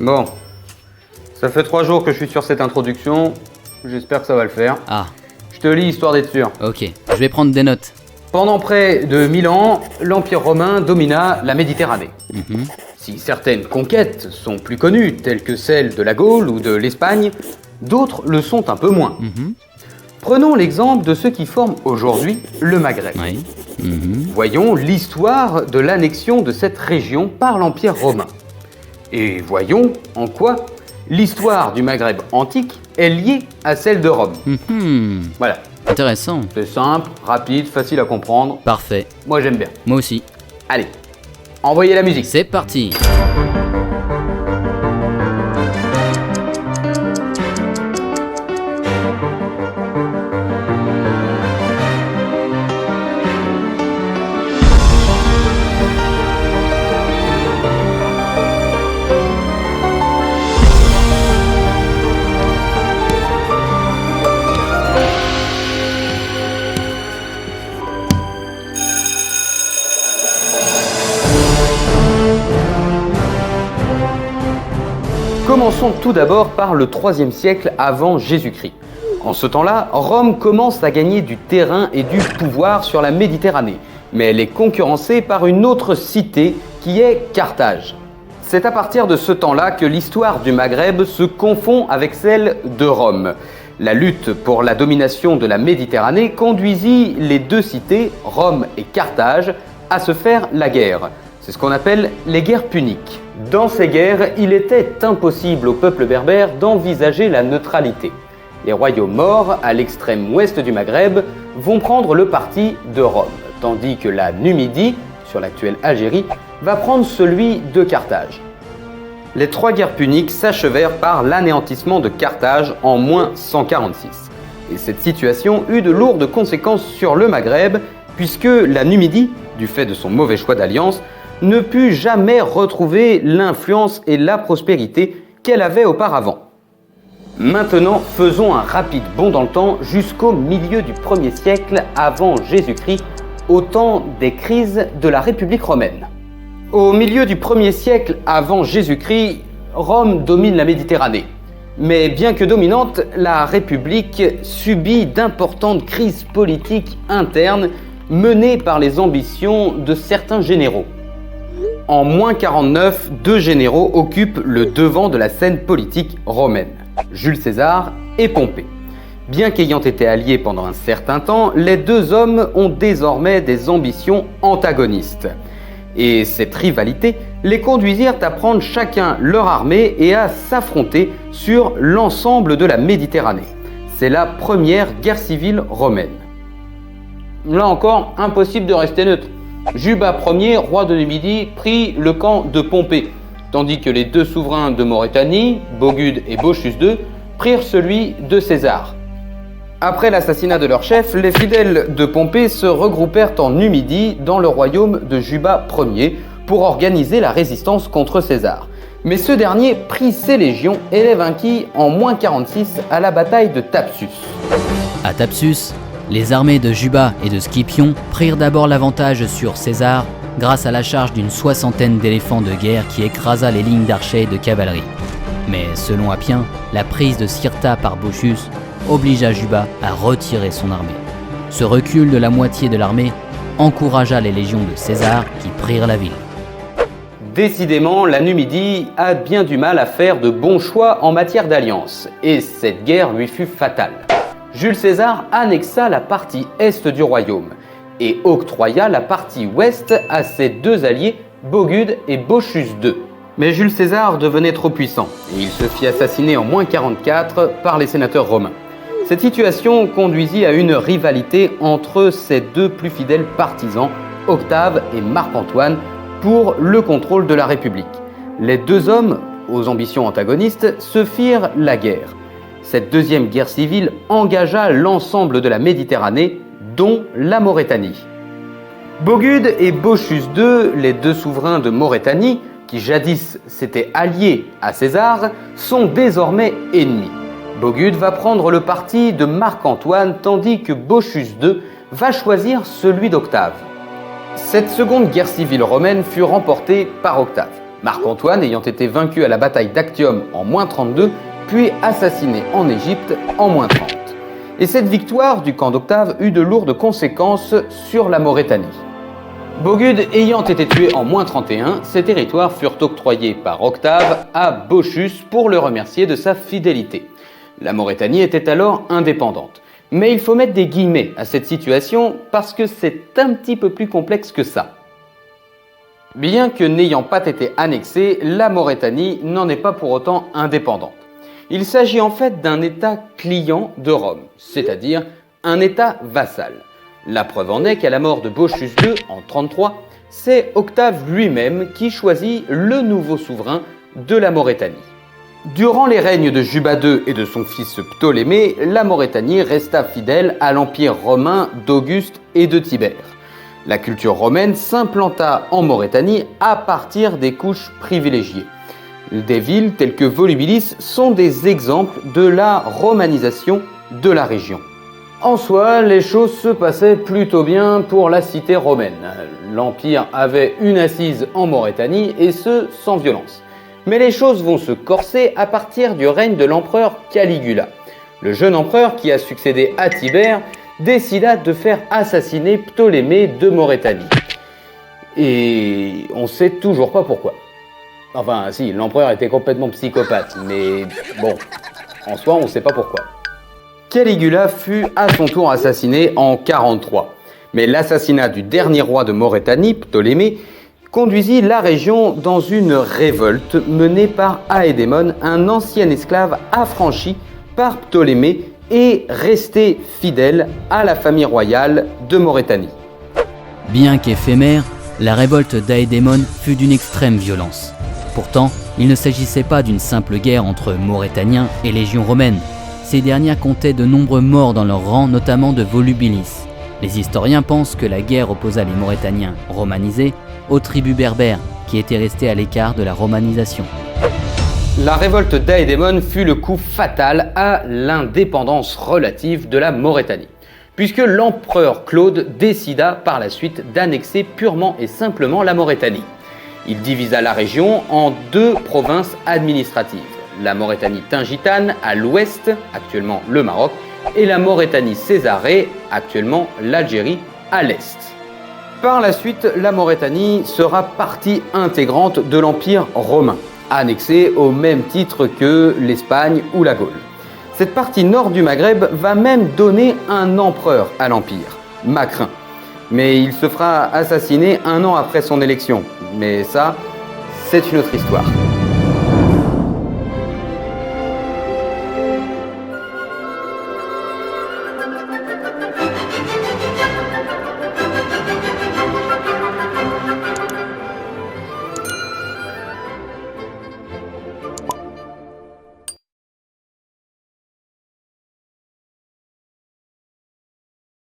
Bon, ça fait 3 jours que je suis sur cette introduction, j'espère que ça va le faire. Ah, Je te lis histoire d'être sûr. ok. Je vais prendre des notes. Pendant près de 1000 ans, l'Empire romain domina la Méditerranée. Si certaines conquêtes sont plus connues, telles que celles de la Gaule ou de l'Espagne, d'autres le sont un peu moins. Prenons l'exemple de ceux qui forment aujourd'hui le Maghreb. Oui. Voyons l'histoire de l'annexion de cette région par l'Empire romain. Et voyons en quoi l'histoire du Maghreb antique est liée à celle de Rome. Voilà, Intéressant. c'est simple, rapide, facile à comprendre. Parfait. Moi j'aime bien. Moi aussi. Allez, envoyez la musique. C'est parti. Commençons tout d'abord par le 3e siècle avant Jésus-Christ. En ce temps-là, Rome commence à gagner du terrain et du pouvoir sur la Méditerranée, mais elle est concurrencée par une autre cité qui est Carthage. C'est à partir de ce temps-là que l'histoire du Maghreb se confond avec celle de Rome. La lutte pour la domination de la Méditerranée conduisit les deux cités, Rome et Carthage, à se faire la guerre. C'est ce qu'on appelle les guerres puniques. Dans ces guerres, il était impossible au peuple berbère d'envisager la neutralité. Les royaumes maures, à l'extrême ouest du Maghreb, vont prendre le parti de Rome, tandis que la Numidie, sur l'actuelle Algérie, va prendre celui de Carthage. Les 3 guerres puniques s'achevèrent par l'anéantissement de Carthage en moins 146. Et cette situation eut de lourdes conséquences sur le Maghreb, puisque la Numidie, du fait de son mauvais choix d'alliance, ne put jamais retrouver l'influence et la prospérité qu'elle avait auparavant. Maintenant, faisons un rapide bond dans le temps jusqu'au milieu du 1er siècle avant Jésus-Christ, au temps des crises de la République romaine. Au milieu du 1er siècle avant Jésus-Christ, Rome domine la Méditerranée. Mais bien que dominante, la République subit d'importantes crises politiques internes menées par les ambitions de certains généraux. En moins 49, 2 généraux occupent le devant de la scène politique romaine, Jules César et Pompée. Bien qu'ayant été alliés pendant un certain temps, les 2 hommes ont désormais des ambitions antagonistes. Et cette rivalité les conduisirent à prendre chacun leur armée et à s'affronter sur l'ensemble de la Méditerranée. C'est la première guerre civile romaine. Là encore, impossible de rester neutre. Juba Ier, roi de Numidie, prit le camp de Pompée, tandis que les 2 souverains de Maurétanie, Bogude et Bochus II, prirent celui de César. Après l'assassinat de leur chef, les fidèles de Pompée se regroupèrent en Numidie dans le royaume de Juba Ier pour organiser la résistance contre César. Mais ce dernier prit ses légions et les vainquit en moins 46 à la bataille de Thapsus. À Thapsus, les armées de Juba et de Scipion prirent d'abord l'avantage sur César grâce à la charge d'une 60aine d'éléphants de guerre qui écrasa les lignes d'archers et de cavalerie. Mais selon Appien, la prise de Cirta par Bochus obligea Juba à retirer son armée. Ce recul de la moitié de l'armée encouragea les légions de César qui prirent la ville. Décidément, la Numidie a bien du mal à faire de bons choix en matière d'alliance, et cette guerre lui fut fatale. Jules César annexa la partie est du royaume et octroya la partie ouest à ses 2 alliés, Bogude et Bochus II. Mais Jules César devenait trop puissant et il se fit assassiner en moins 44 par les sénateurs romains. Cette situation conduisit à une rivalité entre ses 2 plus fidèles partisans, Octave et Marc-Antoine, pour le contrôle de la République. Les 2 hommes, aux ambitions antagonistes, se firent la guerre. Cette 2e guerre civile engagea l'ensemble de la Méditerranée, dont la Maurétanie. Bogude et Bochus II, les 2 souverains de Maurétanie, qui jadis s'étaient alliés à César, sont désormais ennemis. Bogude va prendre le parti de Marc-Antoine, tandis que Bochus II va choisir celui d'Octave. Cette seconde guerre civile romaine fut remportée par Octave. Marc-Antoine ayant été vaincu à la bataille d'Actium en -32, puis assassiné en Égypte en -30. Et cette victoire du camp d'Octave eut de lourdes conséquences sur la Maurétanie. Bogude ayant été tué en -31, ces territoires furent octroyés par Octave à Bochus pour le remercier de sa fidélité. La Maurétanie était alors indépendante. Mais il faut mettre des guillemets à cette situation parce que c'est un petit peu plus complexe que ça. Bien que n'ayant pas été annexée, la Maurétanie n'en est pas pour autant indépendante. Il s'agit en fait d'un État client de Rome, c'est-à-dire un État vassal. La preuve en est qu'à la mort de Bochus II en 33, c'est Octave lui-même qui choisit le nouveau souverain de la Maurétanie. Durant les règnes de Juba II et de son fils Ptolémée, la Maurétanie resta fidèle à l'empire romain d'Auguste et de Tibère. La culture romaine s'implanta en Maurétanie à partir des couches privilégiées. Des villes telles que Volubilis sont des exemples de la romanisation de la région. En soi, les choses se passaient plutôt bien pour la cité romaine. L'empire avait une assise en Maurétanie et ce, sans violence. Mais les choses vont se corser à partir du règne de l'empereur Caligula. Le jeune empereur qui a succédé à Tibère décida de faire assassiner Ptolémée de Maurétanie. Et on sait toujours pas pourquoi. Enfin, si, l'empereur était complètement psychopathe, mais bon, en soi, on sait pas pourquoi. Caligula fut à son tour assassiné en 43. Mais l'assassinat du dernier roi de Maurétanie, Ptolémée, conduisit la région dans une révolte menée par Aédémone, un ancien esclave affranchi par Ptolémée et resté fidèle à la famille royale de Maurétanie. Bien qu'éphémère, la révolte d'Aédémone fut d'une extrême violence. Pourtant, il ne s'agissait pas d'une simple guerre entre Maurétaniens et légions romaines. Ces dernières comptaient de nombreux morts dans leurs rangs, notamment de Volubilis. Les historiens pensent que la guerre opposa les Maurétaniens romanisés aux tribus berbères qui étaient restées à l'écart de la romanisation. La révolte d'Aédémone fut le coup fatal à l'indépendance relative de la Maurétanie, puisque l'empereur Claude décida par la suite d'annexer purement et simplement la Maurétanie. Il divisa la région en 2 provinces administratives, la Maurétanie tingitane à l'ouest, actuellement le Maroc, et la Maurétanie césarée, actuellement l'Algérie, à l'est. Par la suite, la Maurétanie sera partie intégrante de l'Empire romain, annexée au même titre que l'Espagne ou la Gaule. Cette partie nord du Maghreb va même donner un empereur à l'Empire, Macrin. Mais il se fera assassiner 1 an après son élection. Mais ça, c'est une autre histoire.